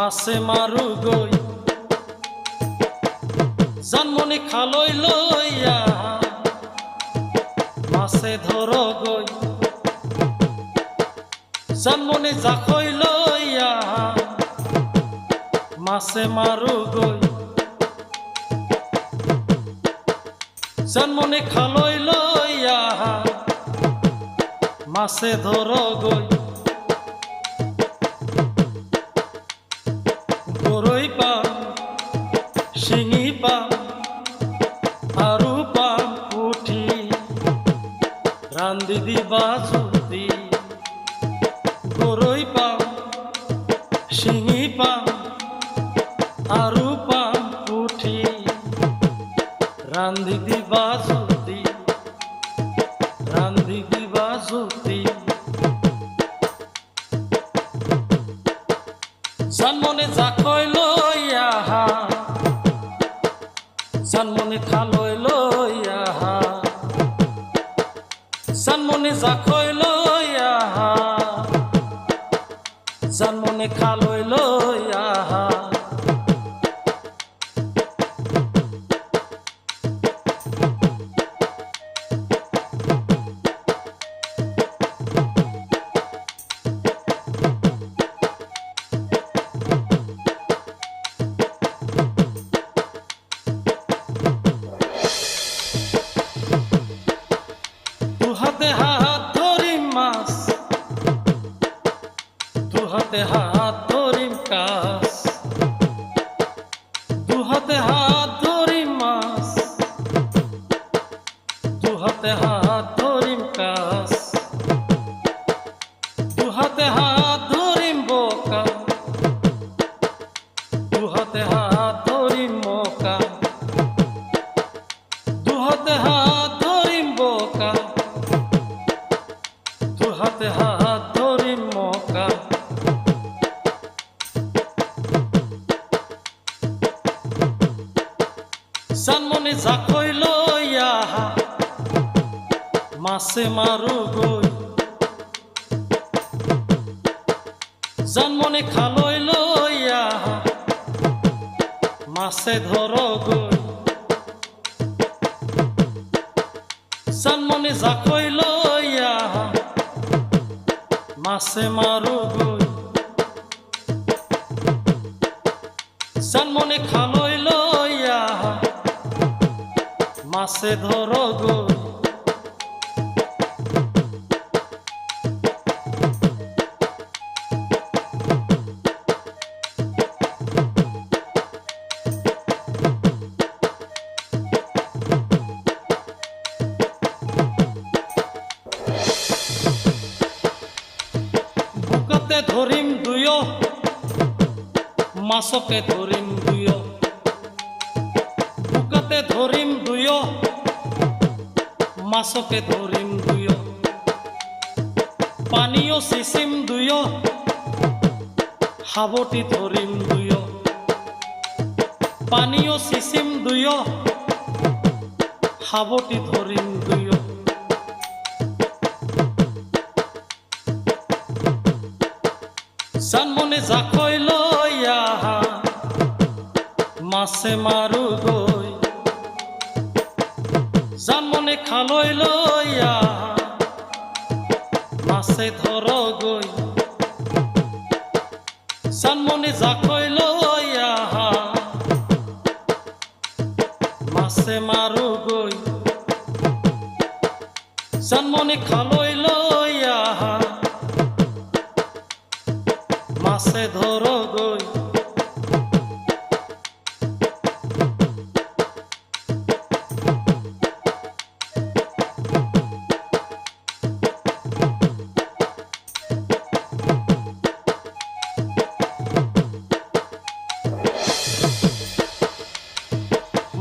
মাছে মারু গই জানমনি খালই লইয়া মাছে ধর গই জানমনি জাখই লইয়া মাছে মারু গই জানমনি খালই লইয়া মাছে ধর গই গরই পাম শিঙি পাম আরু পাম পুঠি রান্ধি দিবা জুতি গরই পাম শিঙি পাম আরু পাম পুঠি রান্ধি দিবা জুতি রান্ধি দিবা জুতি জানমনি জাখই লইয়া জানমনি খালই লইয়া জানমনি জাখই লইয়া জানমনি খালই লইয়া দুহাতে হাত ধরিম মাছ দুহাতে হাত ধরিম কাছ দুহাতে হাত ধরিম মাছ দুহাতে হাত ধরিম কাছ দুহাতে হাত ধরিম বোকা দুহাতে হাত ধরিম মোকা দুহাতে হাত ধরিম বোকা দুহাতে হাত ধরিম মোকা জানমনি জাখই লইয়া মাছে মারু গই জানমনি খালই লইয়া মাছে ধর গই জানমনি জাখই লইয়া মাছে মারু গই জানমনি খালই লইয়া মাছে ধর গই বুকাতে ধরিম দুয় মাছকে ধরিম দুয় বুকাতে ধরিম দুয় মাছকে ধরিম দুয় পানীয় সিসিম দুয় হাবটি ধরিম দুয় পানীয় সিসিম দুয় হাবটি ধরিম দুয় জানমনি জাখই লইয়া মাছে মারু গই জানমনি খালই লইয়া মাছে ধর গই জানমনি জাখই লইয়া মাছে মারু গই জানমনি খালই লইয়া মাছে ধর গই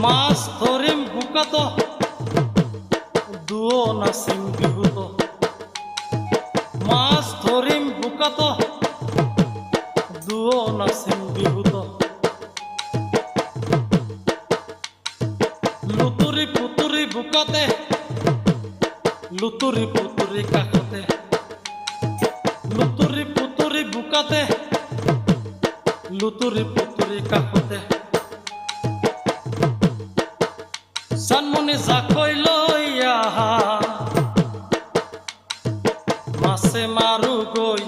মাছ ধরিম বুকাত দুও নাচিম বিহুত মাছ ধরিম বুকাত দুও নাচিম বিহুত লুতুরি পুতুরি বুকাতে লুতুরি পুতুরি কাষতে লুতুরি পুতুরি বুকাতে লুতুরি পুতুরি কাকতে জানমনি যা কইল ইয়া মাছে মারু গই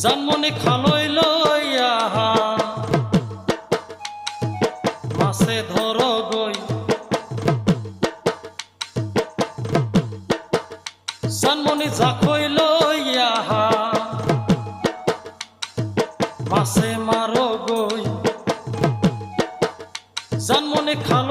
জানমনি খালইল ইয়া মাছে ধর গই জানমনি যা কইল ইয়া মাছে মারো গই জানমনি খাল